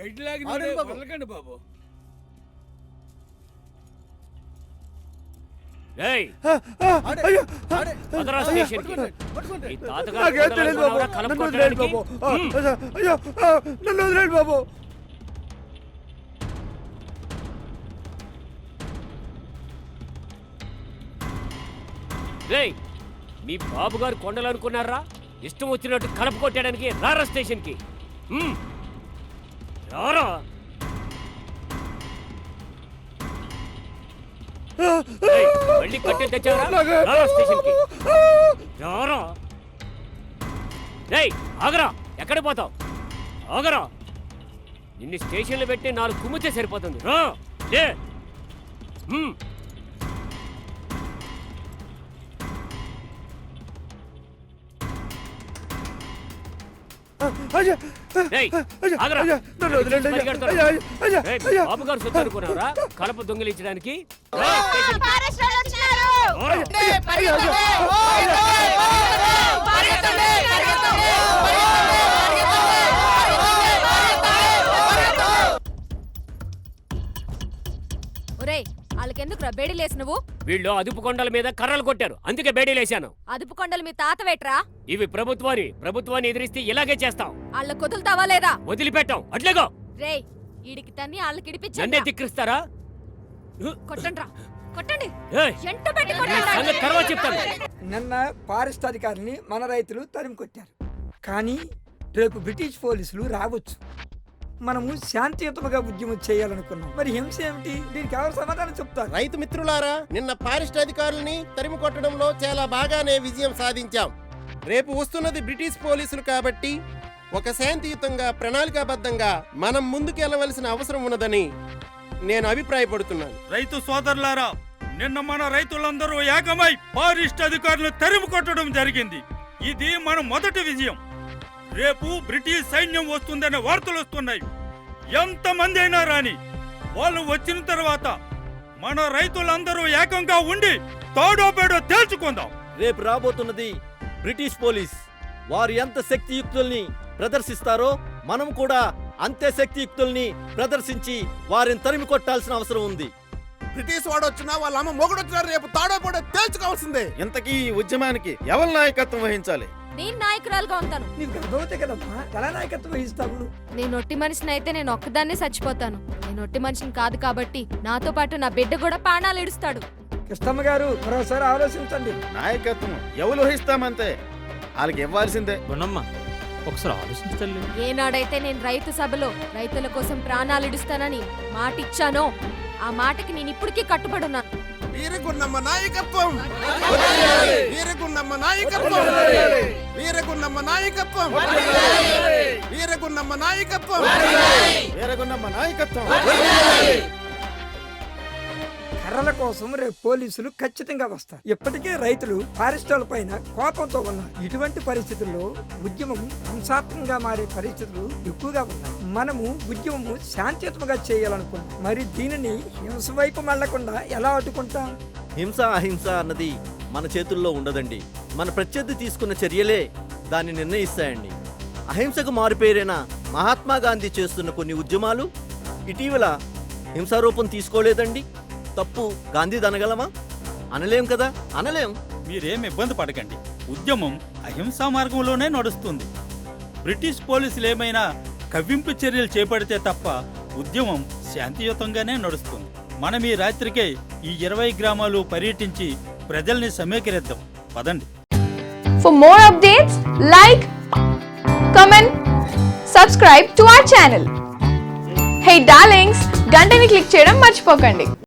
Side లాగి వదలకండి బాబు. బాబు మీ బాబు గారు కొండలు అనుకున్నారా? ఇష్టం వచ్చినట్టు కలప కొట్టడానికి రారా స్టేషన్ కి. రారా మళ్ళీ కట్టెలు తెచ్చారా? రారా స్టేషన్ కి. రారా ఆగరా, ఎక్కడ పోతావు? ఆగరా, నిన్ను స్టేషన్లో పెట్టి 4 కుమ్మితే సరిపోతుంది. రా బాబు గారు సొత్తు అనుకున్నారా కలప దొంగిలించడానికి? వాళ్ళకెందుకురా బేడీలేసి నువ్వు? వీళ్ళు అదుపు కొండల మీద కర్రలు కొట్టారు, అందుకే బేడీలేశాను. అదుపు కొండలు మీ తాత వేట్రా? ఇవి ప్రభుత్వాన్ని ఎదిరిస్తే ఇలాగే చేస్తాం. వాళ్ళ కుదులుతావా లేదా? వదిలిపెట్టాం. అట్లేగో రేయ్, ఈడికి తన్ని వాళ్ళకి ఇడిపించండి. నన్నే తిక్కిస్తారా? కొట్టండ్రా, కొట్టండి. తర్వాత చెప్తాను. నిన్న ఫారెస్ట్ అధికారిని మన రైతులు తరిమి కొట్టారు, కానీ రేపు బ్రిటిష్ పోలీసులు రావచ్చు. మనము శాంతియుతముగా ఉద్యమం చేయాలనుకున్నాం. మరి హింస ఏమిటి? దీనికి ఎవరు సమాధానం చెప్తారు? రైతు మిత్రులారా, నిన్న ఫారెస్ట్ అధికారులని తరిమి కొట్టడంలో చాలా బాగానే విజయం సాధించాం. రేపు వస్తున్నది బ్రిటిష్ పోలీసులు కాబట్టి ఒక శాంతియుతంగా ప్రణాళికాబద్ధంగా మనం ముందుకెళ్లవలసిన అవసరం ఉన్నదని నేను అభిప్రాయపడుతున్నాను. రైతు సోదరులారా, నిన్న మన రైతులందరూ ఏకమై ఫారెస్ట్ అధికారులను తరిమి కొట్టడం జరిగింది. ఇది మన మొదటి విజయం. రేపు బ్రిటిష్ సైన్యం వస్తుందనే వార్తలు వస్తున్నాయి. ఎంతమంది అయినా రాని, వాళ్ళు వచ్చిన తర్వాత మన రైతులందరూ ఏకంగా ఉండి తాడోపేడో తేల్చుకుందాం. రేపు రాబోతున్నది బ్రిటిష్ పోలీస్. వారు ఎంత శక్తియుక్తుల్ని ప్రదర్శిస్తారో మనం కూడా అంతే శక్తియుక్తుల్ని ప్రదర్శించి వారిని తరిమి కొట్టాల్సిన అవసరం ఉంది. బ్రిటిష్ వాడు వచ్చినా వాళ్ళ అమ్మ మొగుడు వచ్చినా రేపు తాడోపేడో తేల్చుకోవాల్సిందే. ఇంతకీ ఈ ఉద్యమానికి ఎవరు నాయకత్వం వహించాలి? నేను నాయకురాలుగా ఉంటాను. నీకు గర్భవతి కదమ్మా, ఎలా నాయకత్వం వహిస్తావు? నేను ఒట్టి మనిషిని అయితే నేను ఒక్కదాన్నే చచ్చిపోతాను. నేను ఒట్టి మనిషిని కాదు కాబట్టి నాతో పాటు నా బిడ్డ కూడా ప్రాణాలు ఇడుస్తాడు. కృష్ణమ్మ గారు, మరోసారి ఆలోచించండి. నాయకత్వం ఎవరు వహిస్తామంతే, వాళ్ళకి ఇవ్వాల్సిందే. ఒకసారి ఆలోచించండి. ఏనాడైతే నేను రైతు సభలో రైతుల కోసం ప్రాణాలు ఇడుస్తానని మాట ఇచ్చానో ఆ మాటకి నేను ఇప్పటికీ కట్టుబడున్నాను. వీరగున్నమ్మ నాయకత్వం, వీరగున్నమ్మ నాయకత్వం, వీరగున్నమ్మ నాయకత్వం, వీరగున్నమ్మ నాయకత్వం, వీరగున్నమ్మ నాయకత్వం. కర్రల కోసం రేపు పోలీసులు ఖచ్చితంగా వస్తారు. ఇప్పటికే రైతులు ఫారెస్ట్ పైన కోపంతో ఉన్నారు. ఇటువంటి పరిస్థితుల్లో ఉద్యమం హింసాత్మకంగా మారే పరిస్థితులు ఎక్కువగా ఉన్నాయి. మనము ఉద్యమము శాంతియుతంగా చేయాలనుకున్నాం. మరి దీనిని హింస వైపు మళ్లకుండా ఎలా అడ్డుకుంటాం? హింస అహింస అన్నది మన చేతుల్లో ఉండదండి. మన ప్రత్యర్థి తీసుకున్న చర్యలే దాన్ని నిర్ణయిస్తాయండి. అహింసకు మారుపేరైన మహాత్మా గాంధీ చేస్తున్న కొన్ని ఉద్యమాలు ఇటీవల హింసారూపం తీసుకోలేదండి. తప్పు గాంధీది అనగలమా? అనలేం కదా, అనలేం. మీరేం ఇబ్బంది పడకండి, ఉద్యమం అహింసా మార్గంలోనే నడుస్తుంది. బ్రిటిష్ పోలీసులు ఏమైనా కవ్వింపు చర్యలు చేపడితే తప్ప ఉద్యమం శాంతియుతంగానే నడుస్తుంది. మనం ఈ రాత్రికే ఈ 20 గ్రామాలు పర్యటించి ప్రజల్ని సమీకరిద్దాం. పదండి. For more updates, like, comment, subscribe to our channel. Hey darlings, గంటని click చేయడం మర్చిపోకండి.